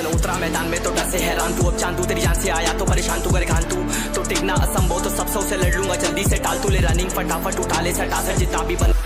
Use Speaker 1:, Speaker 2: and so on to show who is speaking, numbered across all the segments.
Speaker 1: चलो उतरा मैदान में तो डर से हैरान तू, अब चांदू तेरी जान से आया तो परेशान तू, करे घान तू तो टिकना असंभव, तो सबसे उसे लड़ लूंगा जल्दी से टाल तू, ले रनिंग फटाफट उठा ले सटा सर जितना भी बन।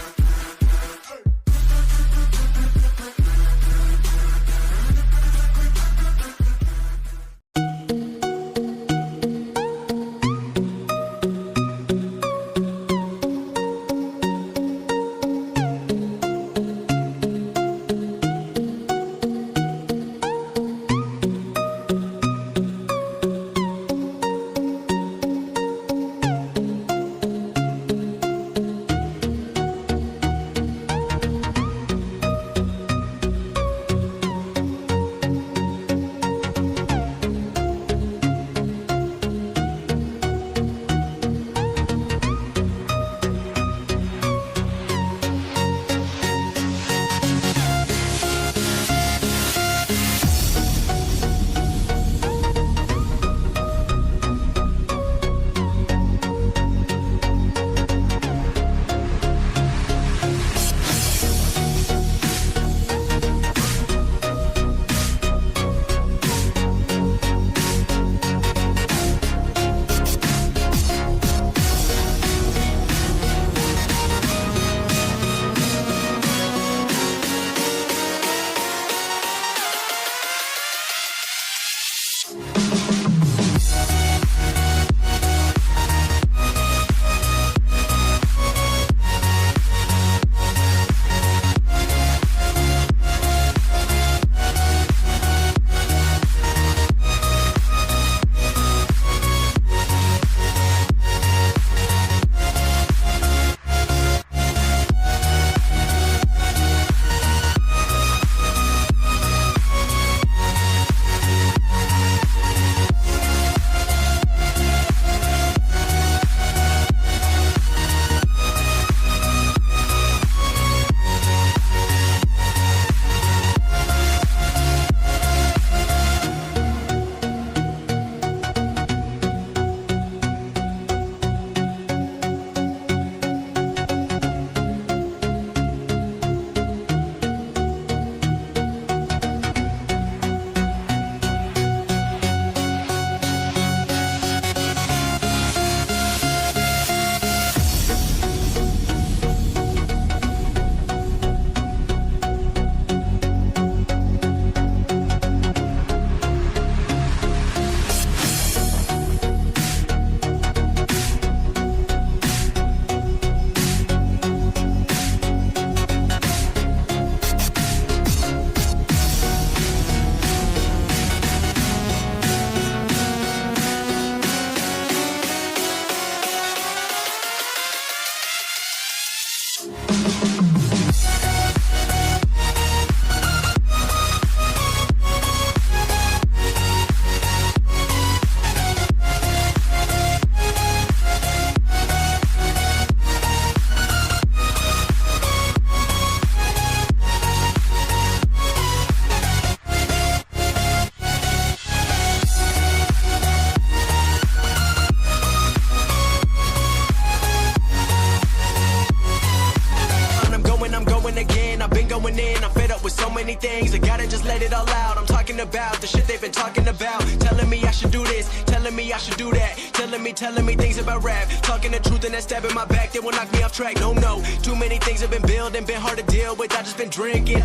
Speaker 2: many things, I gotta just let it all out. I'm talking about the shit they've been talking about, telling me I should do this, telling me I should do that, telling me things about rap, talking the truth and that stab in my back, they will knock me off track. No, too many things have been building, been hard to deal with, I just been drinking.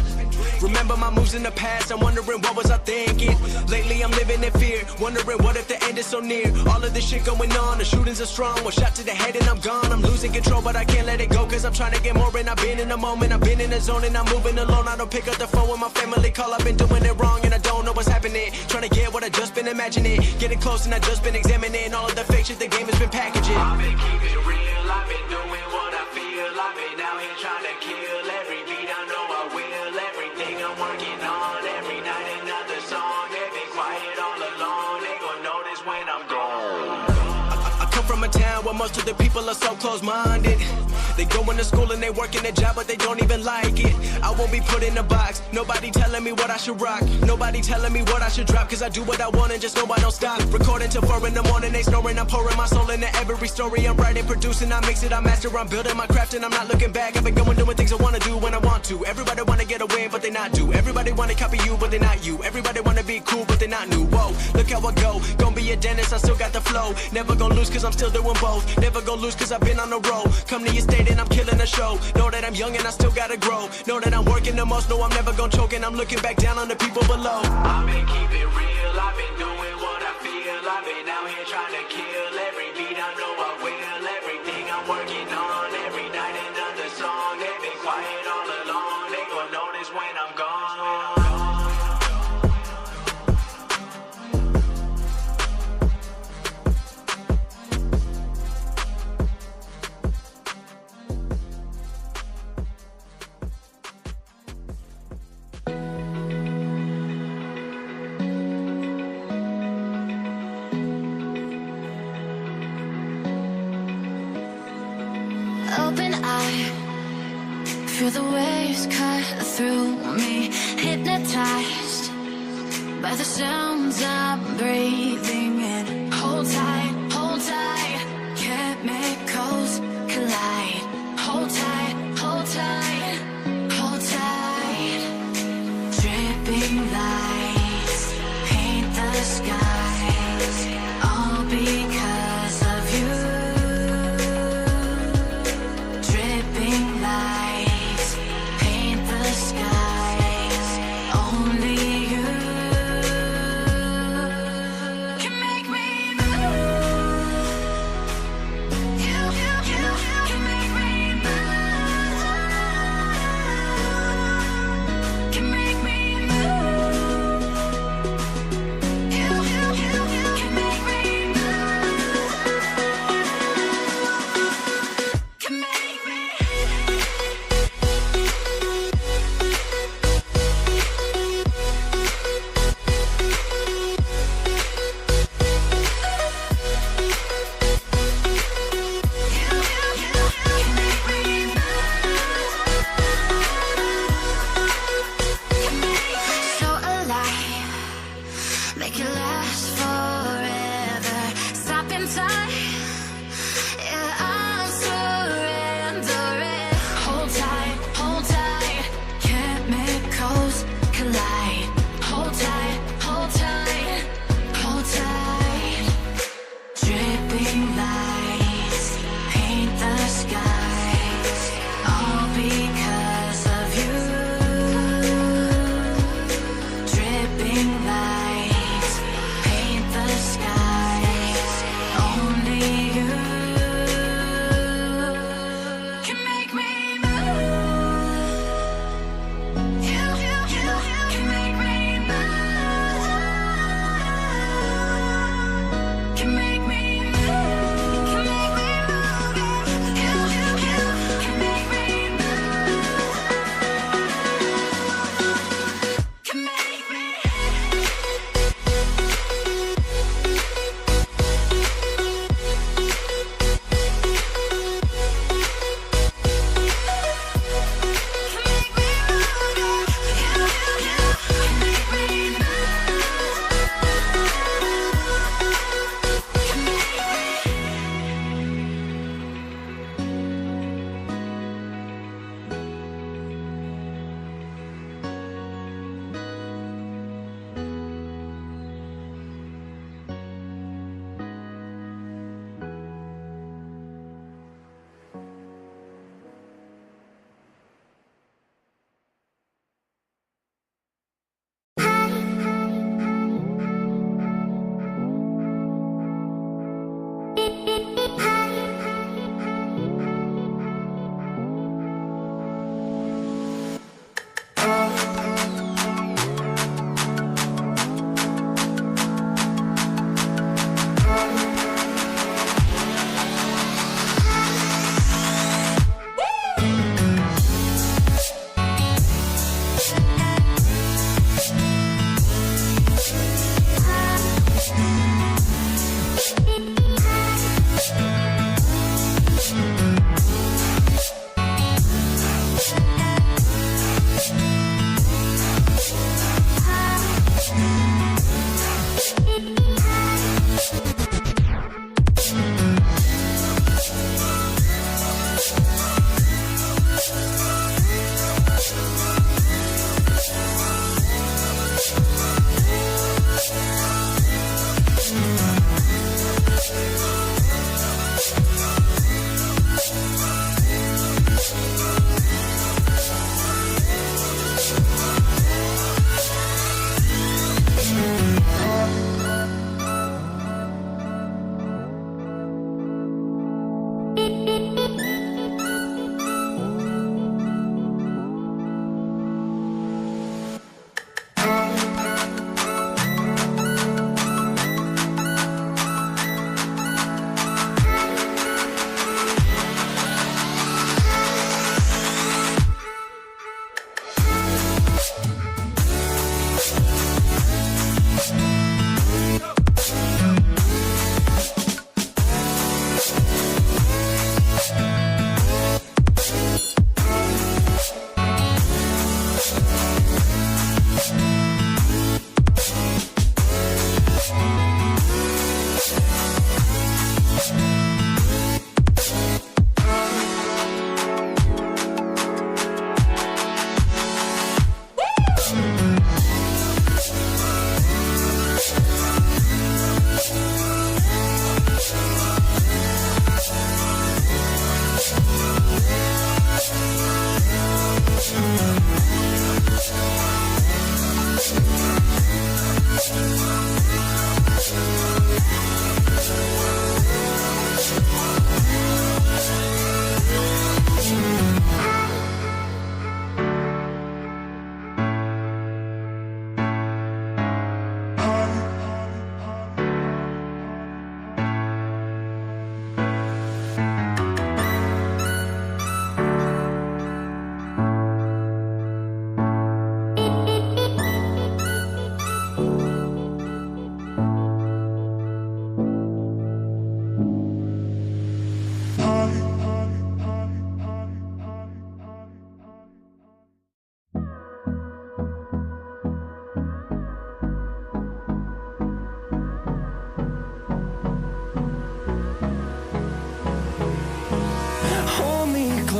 Speaker 2: Remember my moves in the past, I'm wondering what was I thinking. Lately I'm living in fear, wondering what if the end is so near. All of this shit going on, the shootings are strong, one shot to the head and I'm gone. I'm losing control but I can't let it go, cause I'm trying to get more. And I've been in the moment, I've been in the zone, and I'm moving alone. I don't pick up the phone when my family call, I've been doing it wrong and I don't know what's happening. Trying to get what I just been imagining, getting close and I just been examining all of the fake shit the game has been packaging.
Speaker 3: I've been keeping it real, I've been doing what I feel, I've been out here trying to kill every beat, I know I will, everything I'm working on, every night another song, they've been quiet all along, they gon' notice when I'm gone.
Speaker 2: I come from a town where most of the people are so close-minded. They going to school and they working a job, but they don't even like it. I won't be put in a box. Nobody telling me what I should rock. Nobody telling me what I should drop. Cause I do what I want and just know I don't stop. Recording till 4 in the morning, they snoring. I'm pouring my soul into every story. I'm writing, producing, I mix it, I master. I'm building my craft and I'm not looking back. I've been going doing things I wanna do when I want to. Everybody wanna get away, but they not do. Everybody wanna copy you, but they not you. Everybody wanna be cool, but they not new. Whoa, look how I go. Gonna be a dentist, I still got the flow. Never gonna lose cause I'm still doing both. Never gonna lose cause I've been on the road. Come to your state and I'm killing the show. Know that I'm young and I still gotta grow. Know that I'm working the most, know I'm never gonna choke. And I'm looking back down on the people below.
Speaker 3: I've been keeping real, I've been doing what I feel. I've been out here trying to kill every beat, I know I will. Everything I'm working on, every night another song. They've been quiet all along, they gon' notice when I'm gone.
Speaker 4: Open eye, feel the waves cut through me. Hypnotized by the sounds I'm breathing in. Hold tight, chemicals collide. Hold tight, hold tight, hold tight. Dripping lights paint the skies, all because of you. Dripping lights paint the skies, only you can make me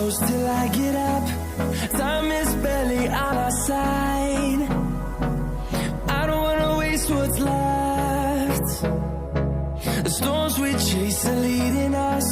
Speaker 5: close till I get up. Time is barely on our side. I don't wanna waste what's left. The storms we chase are leading us.